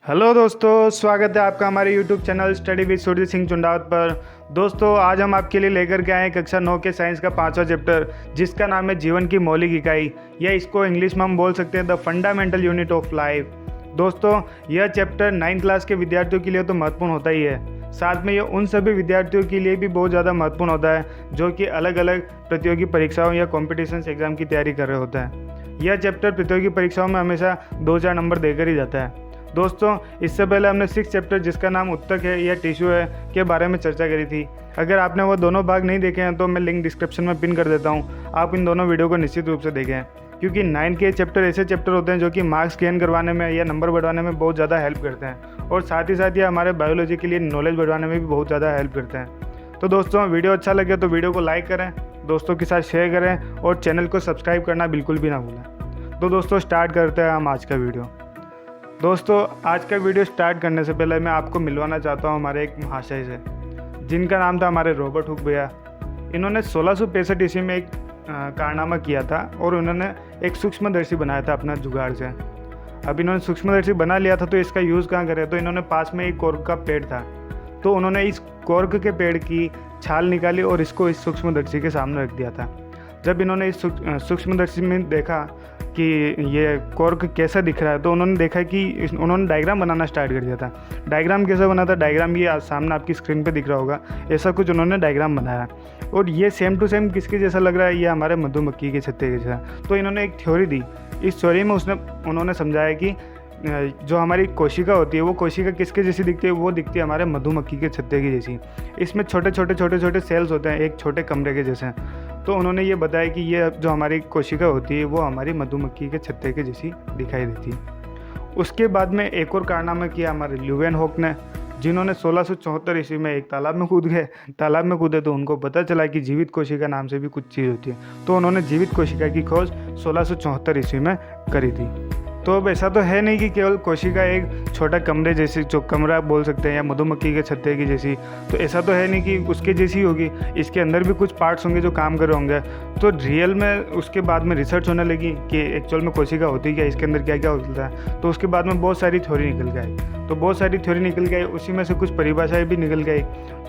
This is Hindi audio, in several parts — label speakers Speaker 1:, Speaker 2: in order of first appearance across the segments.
Speaker 1: हेलो दोस्तों, स्वागत है आपका हमारे YouTube channel study with Surya Singh Chundawat पर। दोस्तों, आज हम आपके लिए लेकर के आए हैं कक्षा 9 के साइंस का 5वां चैप्टर, जिसका नाम है जीवन की मौलिक इकाई, या इसको इंग्लिश में हम बोल सकते हैं the fundamental unit of life. दोस्तों, यह चैप्टर 9th क्लास के विद्यार्थियों के लिए तो महत्वपूर्ण होता ही है, साथ में ये उन सभी विद्यार्थियों के लिए भी बहुत ज़्यादा महत्वपूर्ण होता है जो कि अलग अलग प्रतियोगी परीक्षाओं या कॉम्पिटिशन एग्जाम की तैयारी कर रहे होते हैं। यह चैप्टर प्रतियोगी परीक्षाओं में हमेशा 2-4 नंबर देकर ही जाता है। दोस्तों, इससे पहले हमने 6th चैप्टर, जिसका नाम उत्तक है या टिश्यू है, के बारे में चर्चा करी थी। अगर आपने वो दोनों भाग नहीं देखे हैं तो मैं लिंक डिस्क्रिप्शन में पिन कर देता हूँ, आप इन दोनों वीडियो को निश्चित रूप से देखें, क्योंकि 9 के चैप्टर ऐसे चैप्टर होते हैं जो कि मार्क्स गेन करवाने में या नंबर बढ़वाने में बहुत ज़्यादा हेल्प करते हैं, और साथ ही साथ ये हमारे बायोलॉजी के लिए नॉलेज बढ़वाने में भी बहुत ज़्यादा हेल्प करते हैं। तो दोस्तों, वीडियो अच्छा लगे तो वीडियो को लाइक करें, दोस्तों के साथ शेयर करें और चैनल को सब्सक्राइब करना बिल्कुल भी ना भूलें। तो दोस्तों, स्टार्ट करते हैं हम आज का वीडियो। दोस्तों, आज का वीडियो स्टार्ट करने से पहले मैं आपको मिलवाना चाहता हूँ हमारे एक महाशय से, जिनका नाम था हमारे रॉबर्ट हुक भैया। इन्होंने 1665 ईस्वी में एक कारनामा किया था, और उन्होंने एक सूक्ष्मदर्शी बनाया था अपना जुगाड़ से। अब इन्होंने सूक्ष्मदर्शी बना लिया था, तो इसका यूज़ कहाँ करे, तो इन्होंने पास में एक कॉर्क का पेड़ था, तो उन्होंने इस कॉर्क के पेड़ की छाल निकाली और इसको इस सूक्ष्मदर्शी के सामने रख दिया था। जब इन्होंने इस सूक्ष्मदर्शी में देखा कि ये कॉर्क कैसा दिख रहा है, तो उन्होंने देखा कि उन्होंने डायग्राम बनाना स्टार्ट कर दिया था। डायग्राम कैसा बना था, डायग्राम ये सामने आपकी स्क्रीन पे दिख रहा होगा, ऐसा कुछ उन्होंने डायग्राम बनाया, और ये सेम टू सेम किसके जैसा लग रहा है, ये हमारे मधुमक्खी के छत्ते के जैसा। तो इन्होंने एक थ्योरी दी। इस थ्योरी में उन्होंने समझाया कि जो हमारी कोशिका होती है, वो कोशिका किसके जैसी दिखती है, वो दिखती है हमारे मधुमक्खी के छत्ते की जैसी। इसमें छोटे छोटे सेल्स होते हैं, एक छोटे कमरे के जैसे। तो उन्होंने ये बताया कि ये जो हमारी कोशिका होती है, वो हमारी मधुमक्खी के छत्ते के जैसी दिखाई देती है। उसके बाद में एक और कारनामा किया हमारे ल्यूवेनहॉक ने, जिन्होंने 1674 ईस्वी में एक तालाब में कूद गए। तालाब में कूदे तो उनको पता चला कि जीवित कोशिका नाम से भी कुछ चीज़ होती है, तो उन्होंने जीवित कोशिका की खोज 1674 ईस्वी में करी थी। तो अब ऐसा तो है नहीं कि केवल कोशिका एक छोटा कमरे जैसी, जो कमरा बोल सकते हैं, या मधुमक्खी के छत्ते की जैसी, तो ऐसा तो है नहीं कि उसके जैसी होगी। इसके अंदर भी कुछ पार्ट्स होंगे जो काम कर रहे होंगे। तो रियल में उसके बाद में रिसर्च होने लगी कि एक्चुअल में कोशिका होती क्या, इसके अंदर क्या क्या होता है। तो उसके बाद में बहुत सारी थ्योरी निकल गई। तो बहुत सारी थ्योरी निकल गई, उसी में से कुछ परिभाषाएं भी निकल गई।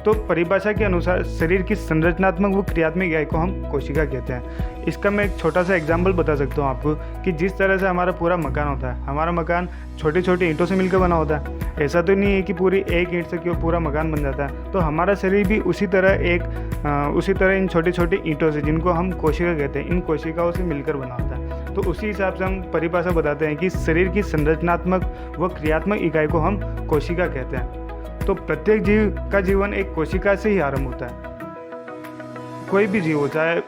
Speaker 1: तो परिभाषा के अनुसार शरीर की संरचनात्मक व क्रियात्मक इकाई को हम कोशिका कहते हैं। इसका मैं एक छोटा सा एग्जाम्पल बता सकता हूँ आपको, कि जिस तरह से हमारा पूरा मकान होता है, हमारा मकान छोटी छोटी ईंटों से मिलकर बना होता है। ऐसा तो नहीं है कि पूरी एक ईंट से क्यों पूरा मकान बन जाता है। तो हमारा शरीर भी उसी तरह इन छोटी छोटी ईंटों से, जिनको हम कोशिका कहते हैं, इन कोशिकाओं से मिलकर बना होता है। तो उसी हिसाब से हम परिभाषा बताते हैं कि शरीर की संरचनात्मक व क्रियात्मक इकाई को हम कोशिका कहते हैं। तो प्रत्येक जीव का जीवन एक कोशिका से ही आरंभ होता है। कोई भी जीव हो, चाहे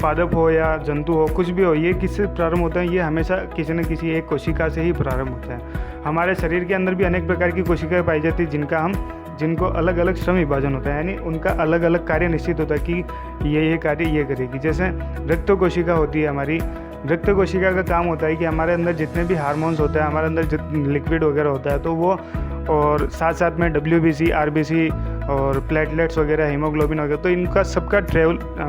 Speaker 1: पादप हो या जंतु हो, कुछ भी हो, ये किससे प्रारंभ होता है, ये हमेशा किसी न किसी एक कोशिका से ही प्रारंभ होता है। हमारे शरीर के अंदर भी अनेक प्रकार की कोशिकाएं पाई जाती हैं, जिनको अलग अलग श्रम विभाजन होता है, यानी उनका अलग अलग कार्य निश्चित होता है कि ये कार्य ये करेगी। जैसे रक्त कोशिका होती है हमारी, रक्त कोशिका का काम होता है कि हमारे अंदर जितने भी हार्मोन्स होते हैं, हमारे अंदर लिक्विड वगैरह होता है, तो वो, और साथ साथ में WBC, RBC और प्लेटलेट्स वगैरह, हीमोग्लोबिन वगैरह, तो इनका सबका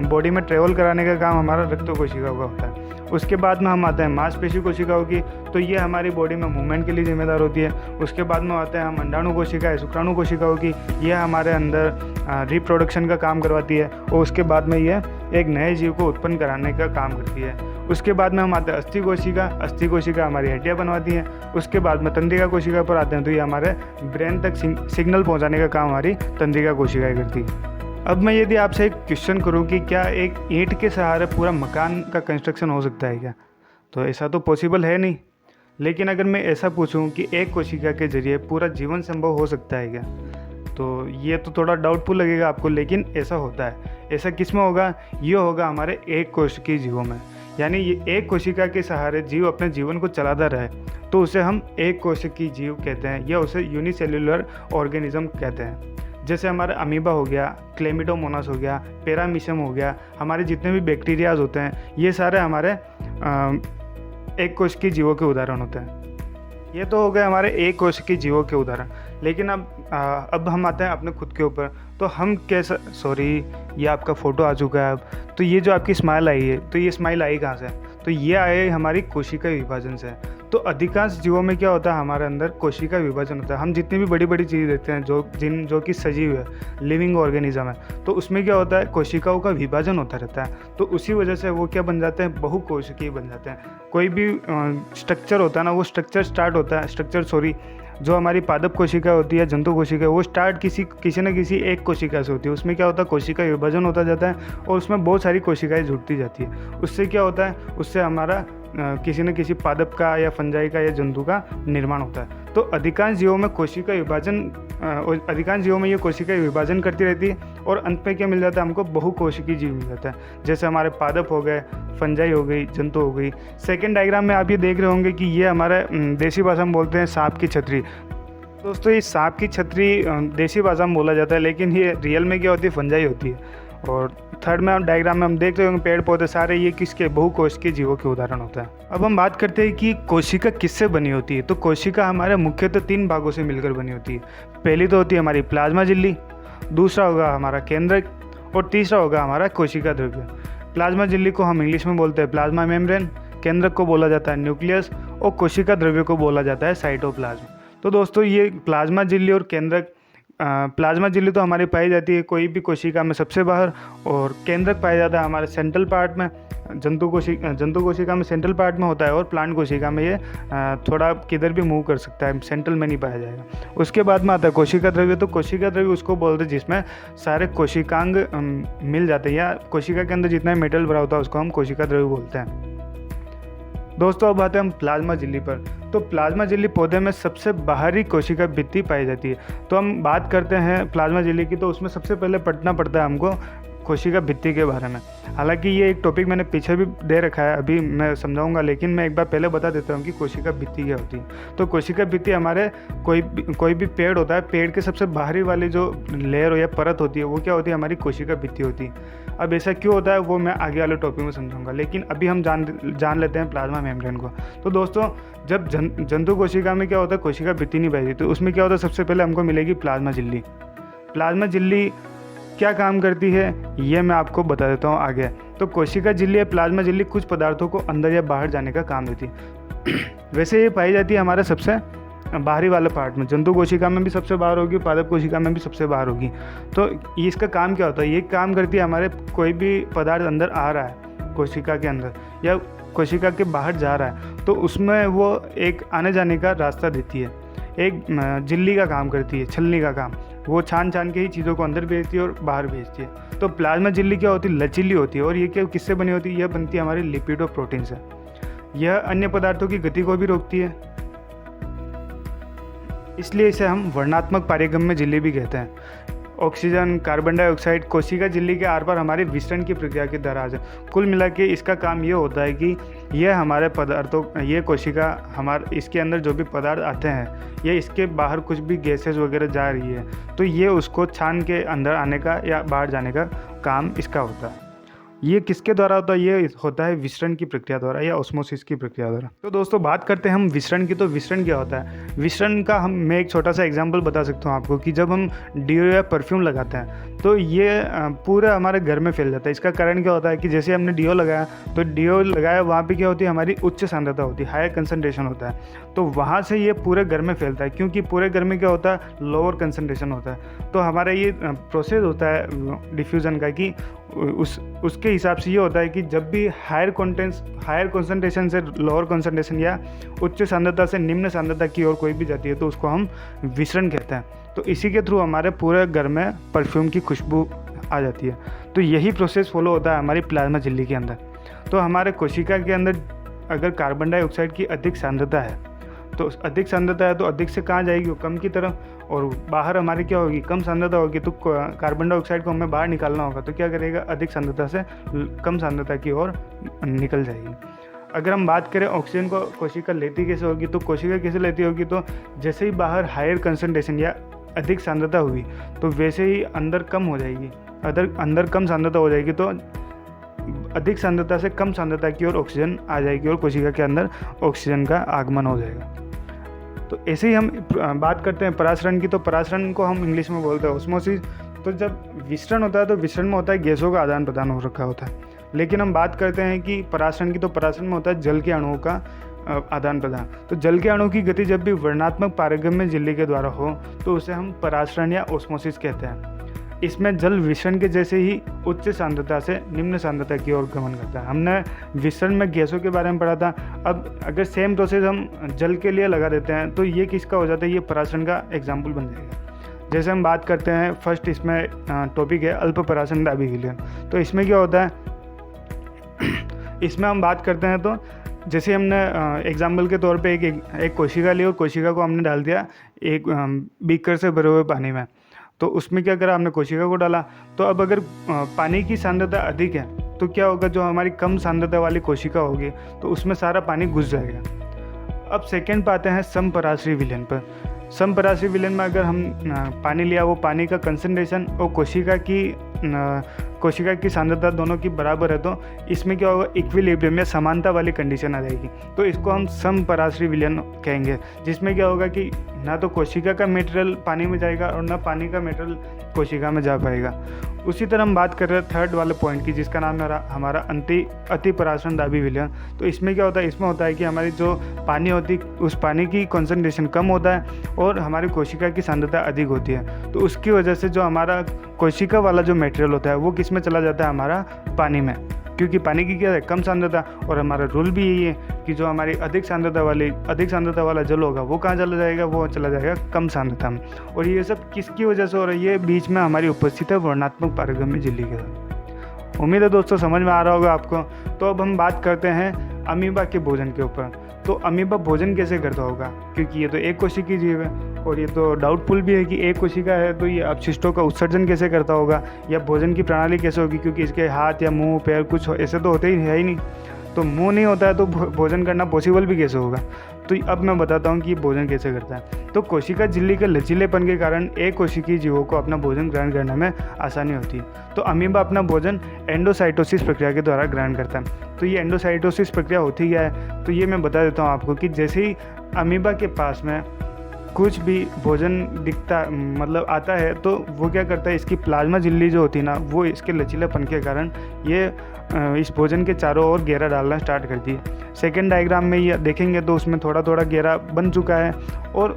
Speaker 1: बॉडी में ट्रेवल कराने का काम हमारा रक्त कोशिकाओं का होता है। उसके बाद में हम आते हैं मांसपेशी कोशिकाओं की, तो ये हमारी बॉडी में मूवमेंट के लिए जिम्मेदार होती है। उसके बाद में आते हैं हम अंडाणु कोशिका, शुक्राणु कोशिकाओं की, यह हमारे अंदर रिप्रोडक्शन का काम करवाती है, और उसके बाद में यह एक नए जीव को उत्पन्न कराने का काम करती है। उसके बाद में हम आते हैं अस्थि कोशिका हमारी हड्डियाँ बनवाती है। उसके बाद में तंत्रिका कोशिका पर आते हैं, तो ये हमारे ब्रेन तक सिग्नल पहुंचाने का काम हमारी तंत्रिका कोशिकाएं करती है। अब मैं यदि आपसे एक क्वेश्चन करूं कि क्या एक ईंट के सहारे पूरा मकान का कंस्ट्रक्शन हो सकता है क्या, तो ऐसा तो पॉसिबल है नहीं। लेकिन अगर मैं ऐसा पूछूं कि एक कोशिका के जरिए पूरा जीवन संभव हो सकता है क्या, तो ये तो थोड़ा डाउटफुल लगेगा आपको, लेकिन ऐसा होता है। ऐसा किस में होगा, ये होगा हमारे एक कोशिकीय जीवों में। यानी ये एक कोशिका के सहारे जीव अपने जीवन को चलाता रहे, तो उसे हम एक कोशिकीय जीव कहते हैं, या उसे यूनिसेल्युलर ऑर्गेनिज्म कहते हैं। जैसे हमारा अमीबा हो गया, क्लेमिडोमोनास हो गया, पैरामीशियम हो गया, हमारे जितने भी बैक्टीरियाज होते हैं, ये सारे हमारे एक कोशिकीय जीवों के उदाहरण होते हैं। ये तो हो गए हमारे एक कोशिकीय जीवों के उदाहरण। लेकिन अब हम आते हैं अपने खुद के ऊपर। तो हम कैसा, सॉरी, ये आपका फ़ोटो आ चुका है अब। तो ये जो आपकी स्माइल आई है, तो ये स्माइल आई कहाँ से, तो ये आए हमारी कोशिका विभाजन से। तो अधिकांश जीवों में क्या होता है, हमारे अंदर कोशिका विभाजन होता है। हम जितनी भी बड़ी बड़ी चीज़ देखते हैं जो कि सजीव है, लिविंग ऑर्गेनिज्म है, तो उसमें क्या होता है, कोशिकाओं का विभाजन होता रहता है। तो उसी वजह से वो क्या बन जाते हैं, बहुकोशिकीय बन जाते हैं। कोई भी स्ट्रक्चर होता है ना, वो स्ट्रक्चर जो हमारी पादप कोशिका होती है, जंतु कोशिका, वो स्टार्ट किसी न किसी एक कोशिका से होती है। उसमें क्या होता है, कोशिका विभाजन होता जाता है और उसमें बहुत सारी कोशिकाएं जुड़ती जाती है। उससे क्या होता है, उससे हमारा किसी न किसी पादप का या फंजाई का या जंतु का निर्माण होता है। तो अधिकांश जीवों में ये कोशिका विभाजन करती रहती है और अंत में क्या मिल जाता है, हमको बहुकोशिकीय जीव मिल जाता है। जैसे हमारे पादप हो गए, फंजाई हो गई, जंतु हो गई। सेकेंड डायग्राम में आप ये देख रहे होंगे कि ये हमारा देसी भाषा में बोलते हैं सांप की छतरी। दोस्तों ये सांप की छतरी देसी भाषा में बोला जाता है, लेकिन ये रियल में क्या होती है, फंजाई होती है। और थर्ड में डायग्राम में हम देख रहे होंगे पेड़ पौधे सारे ये किसके, बहुकोशिकीय जीवों के उदाहरण होता है। अब हम बात करते हैं कि कोशिका किससे बनी होती है। तो कोशिका हमारे मुख्यतः 3 भागों से मिलकर बनी होती है। पहली तो होती है हमारी प्लाज्मा झिल्ली, दूसरा होगा हमारा केंद्रक और तीसरा होगा हमारा कोशिका द्रव्य। प्लाज्मा झिल्ली को हम इंग्लिश में बोलते हैं प्लाज्मा मेम्ब्रेन, केंद्रक को बोला जाता है न्यूक्लियस और कोशिका द्रव्य को बोला जाता है साइटोप्लाज्म। तो दोस्तों ये प्लाज्मा झिल्ली और केंद्रक, प्लाज्मा झिल्ली तो हमारी पाई जाती है कोई भी कोशिका में सबसे बाहर, और केंद्रक पाया जाता है हमारे सेंट्रल पार्ट में। जंतु कोशिका में सेंट्रल पार्ट में होता है और प्लांट कोशिका में ये थोड़ा किधर भी मूव कर सकता है, सेंट्रल में नहीं पाया जाएगा। उसके बाद में आता है कोशिका द्रव्य। तो कोशिका द्रव्य उसको बोलते हैं जिसमें सारे कोशिकांग मिल जाते हैं, या कोशिका के अंदर जितना मेटल भरा होता है उसको हम कोशिका द्रव्य बोलते हैं। दोस्तों अब आते हैं हम प्लाज्मा झिल्ली पर। तो प्लाज्मा झिल्ली पौधे में सबसे बाहरी कोशिका भित्ति पाई जाती है। तो हम बात करते हैं प्लाज्मा झिल्ली की, तो उसमें सबसे पहले पढ़ना पड़ता है हमको कोशिका भित्ति के बारे में। हालांकि ये एक टॉपिक मैंने पीछे भी दे रखा है, अभी मैं समझाऊंगा, लेकिन मैं एक बार पहले बता देता हूँ कि कोशिका भित्ति क्या होती है। तो कोशिका भित्ति हमारे कोई भी पेड़ होता है, पेड़ के सबसे बाहरी वाली जो लेयर या परत होती है वो क्या होती है, हमारी कोशिका भित्ति होती है। अब ऐसा क्यों होता है वो मैं आगे वाले टॉपिक में समझाऊंगा, लेकिन अभी हम जान लेते हैं प्लाज्मा मेम्ब्रेन को। तो दोस्तों जब जंतु कोशिका में क्या होता है, कोशिका भित्ति नहीं पाई, तो उसमें क्या होता है, सबसे पहले हमको मिलेगी प्लाज्मा झिल्ली। प्लाज्मा झिल्ली क्या काम करती है ये मैं आपको बता देता हूँ आगे। तो कोशिका झिल्ली या प्लाज्मा झिल्ली कुछ पदार्थों को अंदर या बाहर जाने का काम देती है। वैसे ये पाई जाती है हमारे सबसे बाहरी वाले पार्ट में, जंतु कोशिका में भी सबसे बाहर होगी, पादप कोशिका में भी सबसे बाहर होगी। तो ये इसका काम क्या होता है, ये काम करती है हमारे कोई भी पदार्थ अंदर आ रहा है कोशिका के अंदर या कोशिका के बाहर जा रहा है, तो उसमें वो एक आने जाने का रास्ता देती है। एक झिल्ली का काम करती है, छलनी का काम, वो छान के ही चीज़ों को अंदर भेजती है और बाहर भेजती है। तो प्लाज्मा झिल्ली क्या होती है, लचीली होती है। और ये क्या किससे बनी होती है, यह बनती है हमारी लिपिड और प्रोटीन से। यह अन्य पदार्थों की गति को भी रोकती है, इसलिए इसे हम वर्णात्मक पारगम्य झिल्ली भी कहते हैं। ऑक्सीजन, कार्बन डाइऑक्साइड कोशिका झिल्ली के आर पार हमारी विसरण की प्रक्रिया के दराज है। कुल मिला के इसका काम ये होता है कि यह हमारे पदार्थों, ये कोशिका इसके अंदर जो भी पदार्थ आते हैं, ये इसके बाहर कुछ भी गैसेस वगैरह जा रही है, तो ये उसको छान के अंदर आने का या बाहर जाने का काम इसका होता है। ये किसके द्वारा होता है, ये होता है विसरण की प्रक्रिया द्वारा या ऑस्मोसिस की प्रक्रिया द्वारा। तो दोस्तों बात करते हैं हम विसरण की। तो विसरण क्या होता है, विसरण का मैं एक छोटा सा एग्जांपल बता सकता हूँ आपको कि जब हम डीओ या परफ्यूम लगाते हैं तो ये पूरे हमारे घर में फैल जाता है। इसका कारण क्या होता है कि जैसे हमने डीओ लगाया, तो डीओ लगाया वहाँ पे क्या होती है, हमारी उच्च सांद्रता होती है, हाई कंसंट्रेशन होता है, तो वहाँ से ये पूरे घर में फैलता है, क्योंकि पूरे घर में क्या होता है, लोअर कंसंट्रेशन होता है। तो हमारा ये प्रोसेस होता है डिफ्यूज़न का कि उसके हिसाब से ये होता है कि जब भी हायर कॉन्सेंट्रेशन से लोअर कॉन्सेंट्रेशन या उच्च सांद्रता से निम्न सांद्रता की ओर कोई भी जाती है तो उसको हम विसरण कहते हैं। तो इसी के थ्रू हमारे पूरे घर में परफ्यूम की खुशबू आ जाती है। तो यही प्रोसेस फॉलो होता है हमारी प्लाज्मा झिल्ली के अंदर। तो हमारे कोशिका के अंदर अगर कार्बन डाइऑक्साइड की अधिक सांद्रता है, तो अधिक सांद्रता है तो अधिक से कहाँ जाएगी, वो कम की तरफ, और बाहर हमारी क्या होगी, कम सांद्रता होगी, तो कार्बन डाइऑक्साइड को हमें बाहर निकालना होगा, तो क्या करेगा, अधिक सांद्रता से कम सांद्रता की ओर निकल जाएगी। अगर हम बात करें ऑक्सीजन को कोशिका लेती कैसे होगी, तो कोशिका कैसे लेती होगी, तो जैसे ही बाहर हायर कंसंट्रेशन या अधिक सांद्रता हुई तो वैसे ही अंदर कम हो जाएगी, अंदर कम सांद्रता हो जाएगी, तो अधिक सांद्रता से कम सांद्रता की ओर ऑक्सीजन आ जाएगी और कोशिका के अंदर ऑक्सीजन का आगमन हो जाएगा। तो ऐसे ही हम बात करते हैं परासरण की। तो परासरण को हम इंग्लिश में बोलते हैं ऑस्मोसिस। तो जब विसरण होता है तो विसरण में होता है गैसों का आदान प्रदान हो रखा होता है, लेकिन हम बात करते हैं कि परासरण की, तो परासरण में होता है जल के अणुओं का आदान प्रदान। तो जल के अणु की गति जब भी वर्णात्मक पारगम्य झिल्ली के द्वारा हो तो उसे हम परासरण या ओस्मोसिस कहते हैं। इसमें जल विसरण के जैसे ही उच्च सांद्रता से निम्न सांद्रता की ओर गमन करता है। हमने विसरण में गैसों के बारे में पढ़ा था। अब अगर सेम प्रोसेस हम जल के लिए लगा देते हैं तो ये किसका हो जाता है, ये परासरण का एग्जाम्पल बन जाएगा। जैसे हम बात करते हैं, फर्स्ट इसमें टॉपिक है अल्प परासरण दाबी विलयन। तो इसमें क्या होता है, इसमें हम बात करते हैं तो जैसे हमने एग्जाम्पल के तौर पे एक कोशिका ली और कोशिका को हमने डाल दिया एक बीकर से भरे हुए पानी में। तो उसमें क्या करा, हमने कोशिका को डाला। तो अब अगर पानी की सांद्रता अधिक है तो क्या होगा, जो हमारी कम सांद्रता वाली कोशिका होगी तो उसमें सारा पानी घुस जाएगा। अब सेकेंड पे आते हैं समपराश्रयी विलयन पर। समपराश्रयी विलयन में अगर हम पानी लिया, वो पानी का कंसंट्रेशन और कोशिका की सांद्रता दोनों की बराबर है, तो इसमें क्या होगा, इक्विलिब्रियम या समानता वाली कंडीशन आ जाएगी। तो इसको हम समपराश्रयी विलयन कहेंगे, जिसमें क्या होगा कि ना तो कोशिका का मटेरियल पानी में जाएगा और ना पानी का मटेरियल कोशिका में जा पाएगा। उसी तरह हम बात कर रहे हैं थर्ड वाले पॉइंट की, जिसका नाम है हमारा अति परासरण दाबी विलयन। तो इसमें क्या होता है, इसमें होता है कि हमारी जो पानी होती उस पानी की कंसंट्रेशन कम होता है और हमारी कोशिका की सांद्रता अधिक होती है। तो उसकी वजह से जो हमारा कोशिका वाला जो मटेरियल होता है वो किस में चला जाता है, हमारा पानी में, क्योंकि पानी की क्या है, कम सांद्रता। और हमारा रूल भी यही है कि जो हमारी अधिक सांद्रता वाला जल होगा वो कहाँ चला जाएगा, वो चला जाएगा कम सांद्रता में। और ये सब किसकी वजह से हो रही है, बीच में हमारी उपस्थित है वर्णात्मक पारगम्य झिल्ली के साथ। उम्मीद है दोस्तों समझ में आ रहा होगा आपको। तो अब हम बात करते हैं अमीबा के भोजन के ऊपर। तो अमीबा भोजन कैसे करता होगा, क्योंकि ये तो एक कोशिकीय जीव है और ये तो डाउटफुल भी है कि एक कोशिका है तो ये अपशिष्टों का उत्सर्जन कैसे करता होगा या भोजन की प्रणाली कैसे होगी, क्योंकि इसके हाथ या मुंह पैर कुछ ऐसे तो होते ही है ही नहीं। तो मुंह नहीं होता है तो भोजन करना पॉसिबल भी कैसे होगा। तो अब मैं बताता हूँ कि ये भोजन कैसे करता है। तो कोशिका झिल्ली के लचीलेपन के कारण एक कोशिकीय जीवों को अपना भोजन ग्रहण करने में आसानी होती है। तो अमीबा अपना भोजन एंडोसाइटोसिस प्रक्रिया के द्वारा ग्रहण करता है। तो ये एंडोसाइटोसिस प्रक्रिया होती क्या है, तो ये मैं बता देता हूँ आपको कि जैसे ही अमीबा के पास में कुछ भी भोजन दिखता मतलब आता है तो वो क्या करता है, इसकी प्लाज्मा झिल्ली जो होती है ना, वो इसके लचीलेपन के कारण ये इस भोजन के चारों ओर घेरा डालना स्टार्ट करती है। सेकेंड डायग्राम में ये देखेंगे तो उसमें थोड़ा थोड़ा घेरा बन चुका है और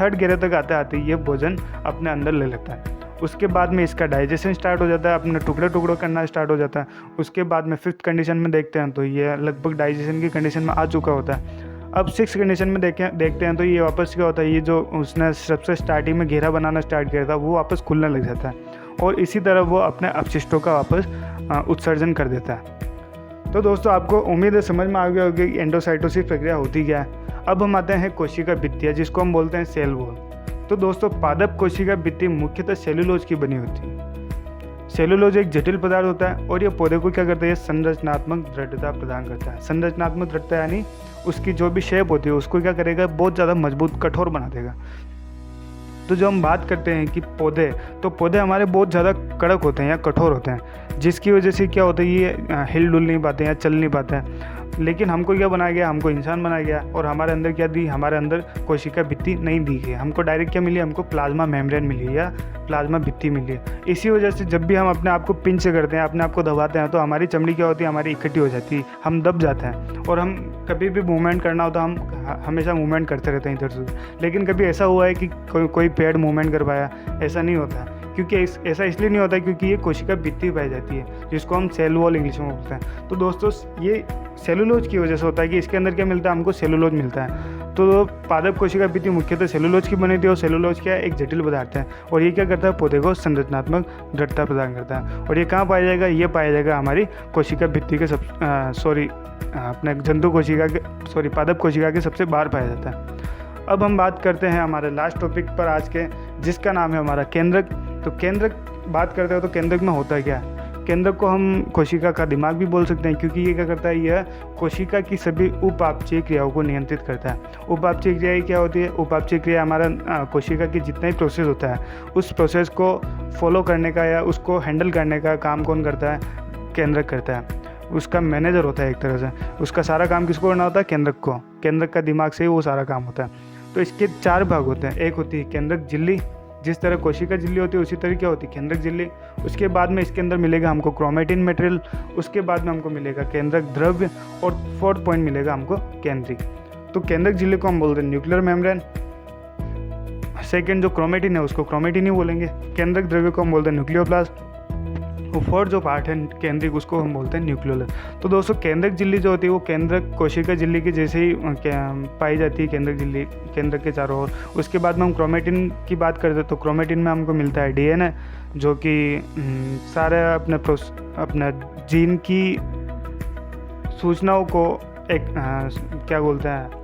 Speaker 1: थर्ड घेरे तक आते आते ये भोजन अपने अंदर ले लेता है। उसके बाद में इसका डाइजेशन स्टार्ट हो जाता है, अपने टुकड़े टुकड़ों करना स्टार्ट हो जाता है। उसके बाद में फिफ्थ कंडीशन में देखते हैं तो ये लगभग डाइजेशन की कंडीशन में आ चुका होता है। अब सिक्स कंडीशन में देखते हैं तो ये वापस क्या होता है, ये जो उसने सबसे स्टार्टिंग में घेरा बनाना स्टार्ट किया था वो वापस खुलने लग जाता है और इसी तरह वो अपने अपशिष्टों का वापस उत्सर्जन कर देता है। तो दोस्तों आपको उम्मीद है समझ में आ गया होगा कि एंडोसाइटोसिस प्रक्रिया होती क्या है। अब हम आते हैं कोशिका भित्तियाँ, जिसको हम बोलते हैं सेल वॉल। तो दोस्तों पादप कोशिका भित्ति मुख्यतः सेलुलोज की बनी होती है। सेलुलोज एक जटिल पदार्थ होता है और ये पौधे को क्या करता है, संरचनात्मक दृढ़ता प्रदान करता है। संरचनात्मक दृढ़ता यानी उसकी जो भी शेप होती है उसको क्या करेगा, बहुत ज़्यादा मजबूत कठोर बना देगा। तो जो हम बात करते हैं कि पौधे हमारे बहुत ज़्यादा कड़क होते हैं या कठोर होते हैं, जिसकी वजह से क्या होता है ये हिल डुल नहीं पाते हैं या चल नहीं पाते हैं। लेकिन हमको क्या बनाया गया, हमको इंसान बनाया गया और हमारे अंदर क्या दी, हमारे अंदर कोशिका भित्ति नहीं दी गई। हमको डायरेक्ट क्या मिली, हमको प्लाज्मा मेम्ब्रेन मिली या प्लाज्मा भित्ति मिली है। इसी वजह से जब भी हम अपने आप को पिंच करते हैं, अपने आप को दबाते हैं, तो हमारी चमड़ी क्या होती है, हमारी इकट्ठी हो जाती है, हम दब जाते हैं और हम कभी भी मूवमेंट करना होता हम हमेशा मूवमेंट करते रहते हैं इधर से। लेकिन कभी ऐसा हुआ है कि कोई पेड़ मूवमेंट कर पाया, ऐसा नहीं होता है। क्योंकि ऐसा इसलिए नहीं होता है क्योंकि ये कोशिका भित्ति पाई जाती है, जिसको हम सेल वॉल इंग्लिश में बोलते हैं। तो दोस्तों ये सेलुलोज की वजह से होता है कि इसके अंदर क्या मिलता है, हमको सेलुलोज मिलता है। तो पादप कोशिका भित्ति मुख्यतः सेलुलोज की बनी थी और सेलुलोज क्या है, एक जटिल पदार्थ है और ये क्या करता है, पौधे को संरचनात्मक दृढ़ता प्रदान करता है। और ये कहाँ पाया जाएगा, ये पाया जाएगा हमारी कोशिका भित्ति के अपने जंतु कोशिका के पादप कोशिका के सबसे बाहर पाया जाता है। अब हम बात करते हैं हमारे लास्ट टॉपिक पर आज के, जिसका नाम है हमारा केंद्रक। तो केंद्रक बात करते हैं तो केंद्रक में होता है क्या, केंद्रक को हम कोशिका का दिमाग भी बोल सकते हैं, क्योंकि ये क्या करता है, यह कोशिका की सभी उपापचयी क्रियाओं को नियंत्रित करता है। उपापचयी क्रियाएं क्या होती है, उपापचयी क्रिया हमारा कोशिका की जितना ही प्रोसेस होता है उस प्रोसेस को फॉलो करने का या उसको हैंडल करने का काम कौन करता है, केंद्रक करता है। उसका मैनेजर होता है एक तरह से, उसका सारा काम किसको करना होता है, केंद्रक को। केंद्रक का दिमाग से ही वो सारा काम होता है। तो इसके चार भाग होते हैं। एक होती है केंद्रक झिल्ली, जिस तरह कोशिका झिल्ली होती है उसी तरह क्या होती है केंद्रक झिल्ली। उसके बाद में इसके अंदर मिलेगा हमको क्रोमेटिन मटेरियल, उसके बाद में हमको मिलेगा केंद्रक द्रव्य और फोर्थ पॉइंट मिलेगा हमको केंद्रिक। तो केंद्रक झिल्ली को हम बोलते हैं न्यूक्लियर मेम्ब्रेन। सेकेंड जो क्रोमेटिन है उसको क्रोमेटिन ही बोलेंगे। केंद्रक द्रव्य को हम बोलते हैं न्यूक्लियोप्लास्ट। और फोर्थ जो पार्ट है केंद्रिक उसको हम बोलते हैं न्यूक्लियोलस। तो दोस्तों केंद्रक झिल्ली जो होती है वो केंद्रक कोशिका झिल्ली की जैसे ही पाई जाती है केंद्रक झिल्ली केंद्रक के चारों ओर। उसके बाद में हम क्रोमेटिन की बात करते हैं तो क्रोमेटिन में हमको मिलता है डीएनए जो कि सारे अपने जीन की सूचनाओं को एक क्या बोलते हैं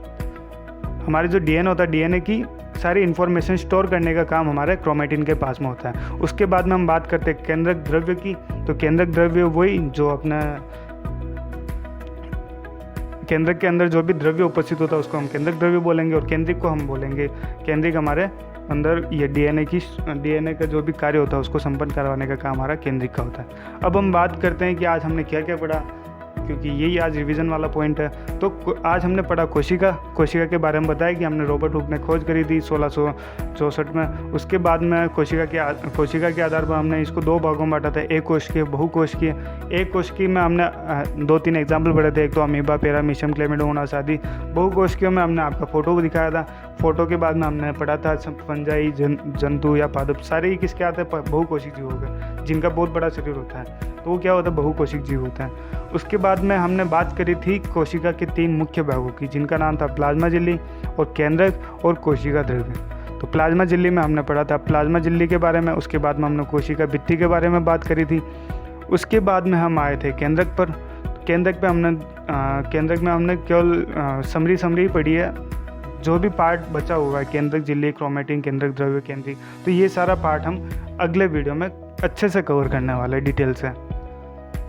Speaker 1: हमारे जो डीएनए होता है डीएनए की सारी इन्फॉर्मेशन स्टोर करने का काम हमारे क्रोमेटिन के पास में होता है। उसके बाद में हम बात करते हैं केंद्रक द्रव्य की। तो केंद्रक द्रव्य वही जो अपना केंद्रक के अंदर जो भी द्रव्य उपस्थित होता है उसको हम केंद्रक द्रव्य बोलेंगे और केंद्रिक को हम बोलेंगे केंद्रिक। हमारे अंदर ये डीएनए का जो भी कार्य होता है उसको संपन्न करवाने का काम हमारा केंद्रिक का होता है। अब हम बात करते हैं कि आज हमने क्या क्या पढ़ा, क्योंकि यही आज रिवीजन वाला पॉइंट है। तो आज हमने पढ़ा कोशिका के बारे में बताया कि हमने रॉबर्ट हुक ने खोज करी थी 1664 में। उसके बाद में कोशिका के आधार पर हमने इसको दो भागों में बांटा था, एक कोशिकीय बहुकोशिकीय। एक कोशिकीय में हमने 2-3 एग्जाम्पल पढ़े थे, एक तो अमीबा, पैरामीशियम, क्लेमिडोमोनास आदि। बहुकोशिकीय में हमने आपका फोटो दिखाया था। फोटो के बाद में हमने पढ़ा था फंजाई, जंतु या पादप, सारे ही किसके आते हैं बहुकोशिक जीव हो गए जिनका बहुत बड़ा शरीर होता है। तो वो क्या होता है बहुकोशिक जीव होता है। उसके बाद में हमने बात करी थी कोशिका के 3 मुख्य भागों की जिनका नाम था प्लाज्मा झिल्ली और केंद्रक और कोशिका द्रव्य। तो प्लाज्मा झिल्ली में हमने पढ़ा था प्लाज्मा झिल्ली के बारे में। उसके बाद में हमने कोशिका भित्ति के बारे में बात करी थी। उसके बाद में हम आए थे केंद्रक पर। केंद्रक में हमने केवल समरी पढ़ी है, जो भी पार्ट बचा हुआ है केंद्रक झिल्ली, क्रोमेटिन, केंद्रक द्रव्य, केंद्रिक, तो ये सारा पार्ट हम अगले वीडियो में अच्छे से कवर करने वाले डिटेल से।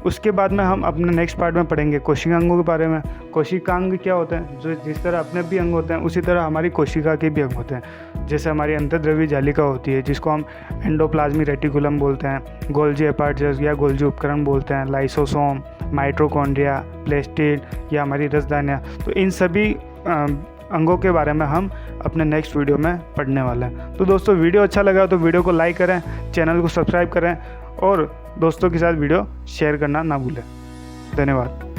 Speaker 1: उसके बाद में हम अपने नेक्स्ट पार्ट में पढ़ेंगे कोशिकांगों के बारे में। कोशिकांग क्या होते हैं, जो जिस तरह अपने भी अंग होते हैं उसी तरह हमारी कोशिका के भी अंग होते हैं। जैसे हमारी अंतर्द्रव्यी जालिका होती है जिसको हम एंडोप्लाज्मी रेटिकुलम बोलते हैं, गोल्जी अपार्टस या गोल्जी उपकरण बोलते हैं, लाइसोसोम, माइटोकॉन्ड्रिया, प्लेस्टिड या हमारी रसदानियाँ। तो इन सभी अंगों के बारे में हम अपने नेक्स्ट वीडियो में पढ़ने वाले हैं। तो दोस्तों वीडियो अच्छा लगा तो वीडियो को लाइक करें, चैनल को सब्सक्राइब करें और दोस्तों के साथ वीडियो शेयर करना ना भूलें। धन्यवाद।